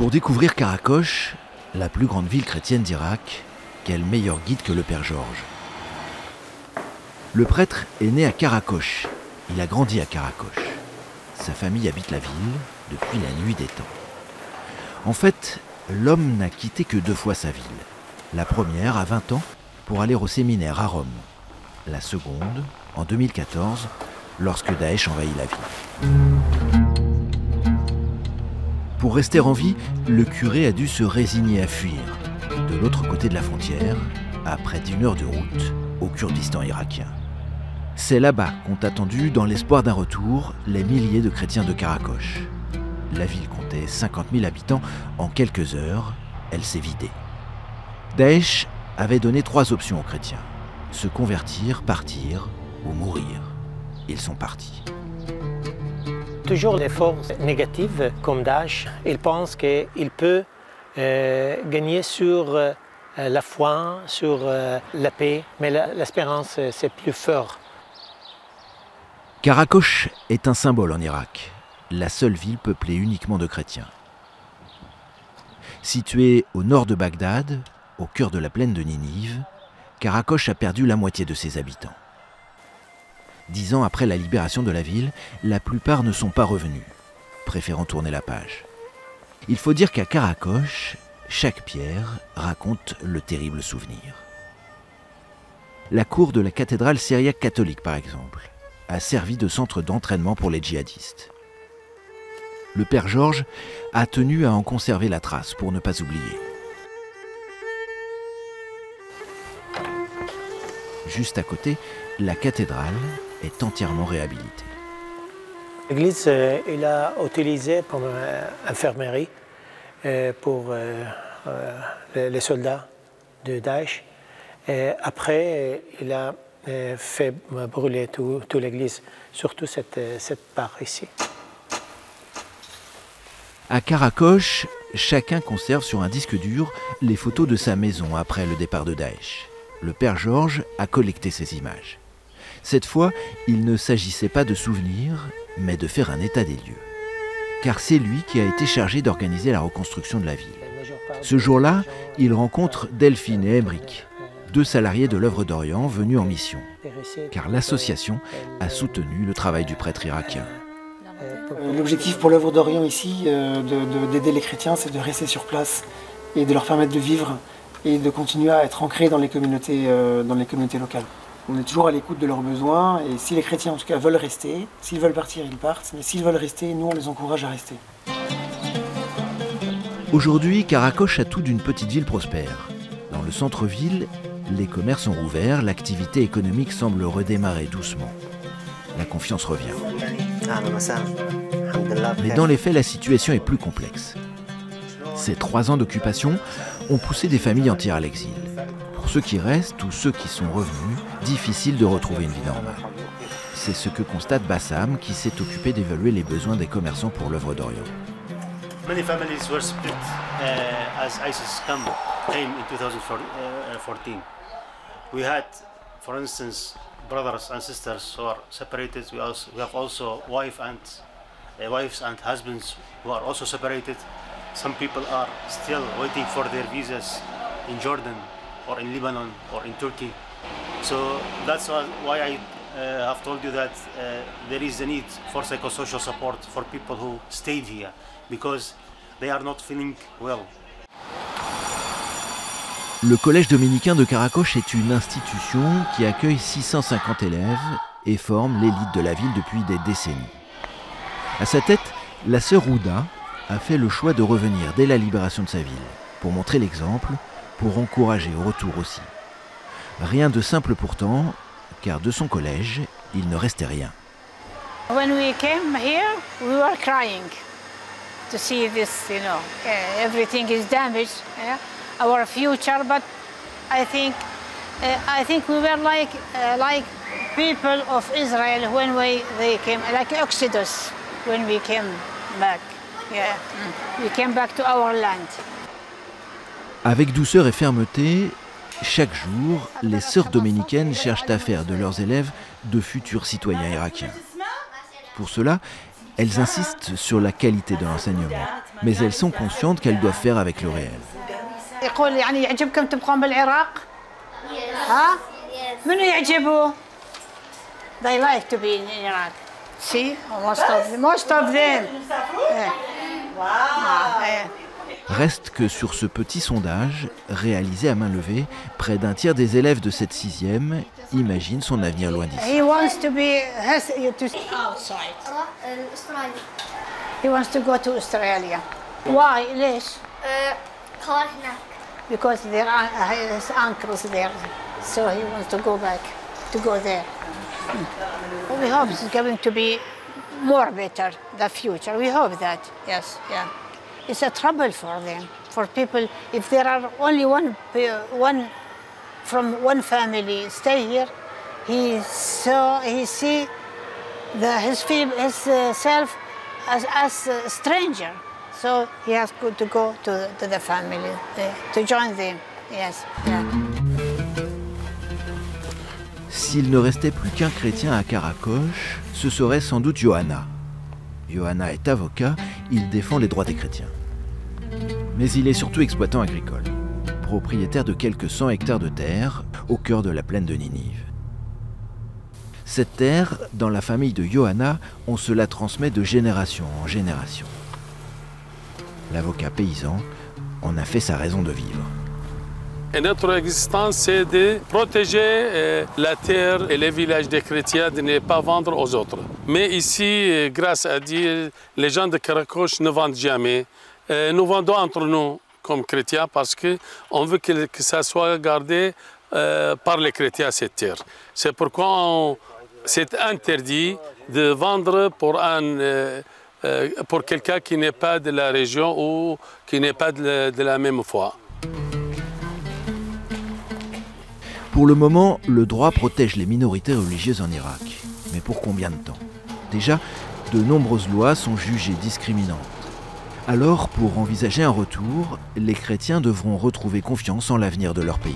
Pour découvrir Karakosh, la plus grande ville chrétienne d'Irak, quel meilleur guide que le Père Georges. Le prêtre est né à Karakosh. Il a grandi à Karakosh. Sa famille habite la ville depuis la nuit des temps. En fait, l'homme n'a quitté que 2 fois sa ville. La première à 20 ans pour aller au séminaire à Rome. La seconde en 2014 lorsque Daesh envahit la ville. Pour rester en vie, le curé a dû se résigner à fuir de l'autre côté de la frontière, à près d'1 heure de route, au Kurdistan irakien. C'est là-bas qu'ont attendu, dans l'espoir d'un retour, les milliers de chrétiens de Karakosh. La ville comptait 50 000 habitants. En quelques heures, elle s'est vidée. Daesh avait donné 3 options aux chrétiens. Se convertir, partir ou mourir. Ils sont partis. Toujours les forces négatives comme Daesh, ils pensent qu'ils peuvent gagner sur la foi, sur la paix, mais l'espérance, c'est plus fort. Karakosh est un symbole en Irak, la seule ville peuplée uniquement de chrétiens. Située au nord de Bagdad, au cœur de la plaine de Ninive, Karakosh a perdu la moitié de ses habitants. 10 ans après la libération de la ville, la plupart ne sont pas revenus, préférant tourner la page. Il faut dire qu'à Karakosh, chaque pierre raconte le terrible souvenir. La cour de la cathédrale syriaque catholique, par exemple, a servi de centre d'entraînement pour les djihadistes. Le Père Georges a tenu à en conserver la trace pour ne pas oublier. Juste à côté, la cathédrale est entièrement réhabilitée. L'église, il a utilisé comme infirmerie pour les soldats de Daesh. Et après, il a fait brûler toute l'église, surtout cette part ici. À Karakosh, chacun conserve sur un disque dur les photos de sa maison après le départ de Daesh. Le Père Georges a collecté ces images. Cette fois, il ne s'agissait pas de souvenirs, mais de faire un état des lieux. Car c'est lui qui a été chargé d'organiser la reconstruction de la ville. Ce jour-là, il rencontre Delphine et Emric, 2 salariés de l'œuvre d'Orient venus en mission, car l'association a soutenu le travail du prêtre irakien. L'objectif pour l'œuvre d'Orient ici, d'aider les chrétiens, c'est de rester sur place et de leur permettre de vivre et de continuer à être ancrés dans les communautés locales. On est toujours à l'écoute de leurs besoins et si les chrétiens en tout cas veulent rester, s'ils veulent partir, ils partent, mais s'ils veulent rester, nous on les encourage à rester. Aujourd'hui, Karakosh a tout d'une petite ville prospère. Dans le centre-ville, les commerces sont rouverts, l'activité économique semble redémarrer doucement. La confiance revient. Mais dans les faits, la situation est plus complexe. Ces 3 ans d'occupation ont poussé des familles entières à l'exil. Pour ceux qui restent ou ceux qui sont revenus, difficile de retrouver une vie normale. C'est ce que constate Bassam, qui s'est occupé d'évaluer les besoins des commerçants pour l'œuvre d'Orient. Many families were split as ISIS came in 2014. We had, for instance, brothers and sisters who are separated. We have also wives and husbands who are also separated. Some people are still waiting for their visas in Jordan or in Lebanon or in Turkey. So that's why I have told you that there is a need for psychosocial support for people who stayed here because they are not feeling well. Le collège dominicain de Karakosh est une institution qui accueille 650 élèves et forme l'élite de la ville depuis des décennies. À sa tête, la sœur Ouda a fait le choix de revenir dès la libération de sa ville, pour montrer l'exemple, pour encourager au retour aussi. Rien de simple pourtant, car de son collège, il ne restait rien. When we came here, we were crying to see this, everything is damaged, our future, but I think we were like people of Israel when they came, like Exodus, when we came back. Yeah, we came back to our land. Avec douceur et fermeté, chaque jour, les sœurs dominicaines cherchent à faire de leurs élèves de futurs citoyens irakiens. Pour cela, Elles insistent sur la qualité de l'enseignement, mais elles sont conscientes qu'elles doivent faire avec le réel. يقول يعني يعجبكم تبقون بالعراق؟ ها؟ منو يعجبه؟ They like to be in Iraq. See, most of them. Reste que sur ce petit sondage, réalisé à main levée, près d'un tiers des élèves de cette 6e imaginent son avenir loin d'ici. He wants to be outside. He wants to go to Australia. Why? ليش? Because there are his uncles there, so he wants to go back, to go there. We hope it's going to be more better, the future. We hope that, yes, yeah. It's a trouble for them, for people. If there are only one from one family stay here, he see himself as a stranger. So he has to go to the family, to join them, yes, yeah. S'il ne restait plus qu'un chrétien à Karakosh, ce serait sans doute Yohanna. Yohanna est avocat, il défend les droits des chrétiens. Mais il est surtout exploitant agricole, propriétaire de quelques 100 hectares de terre au cœur de la plaine de Ninive. Cette terre, dans la famille de Yohanna, on se la transmet de génération en génération. L'avocat paysan en a fait sa raison de vivre. Et notre existence, c'est de protéger la terre et les villages des chrétiens, de ne pas vendre aux autres. Mais ici, grâce à Dieu, les gens de Karakosh ne vendent jamais. Nous vendons entre nous comme chrétiens parce qu'on veut que ça soit gardé par les chrétiens, cette terre. C'est pourquoi c'est interdit de vendre pour quelqu'un qui n'est pas de la région ou qui n'est pas de la même foi. Pour le moment, le droit protège les minorités religieuses en Irak. Mais pour combien de temps? Déjà, de nombreuses lois sont jugées discriminantes. Alors, pour envisager un retour, les chrétiens devront retrouver confiance en l'avenir de leur pays.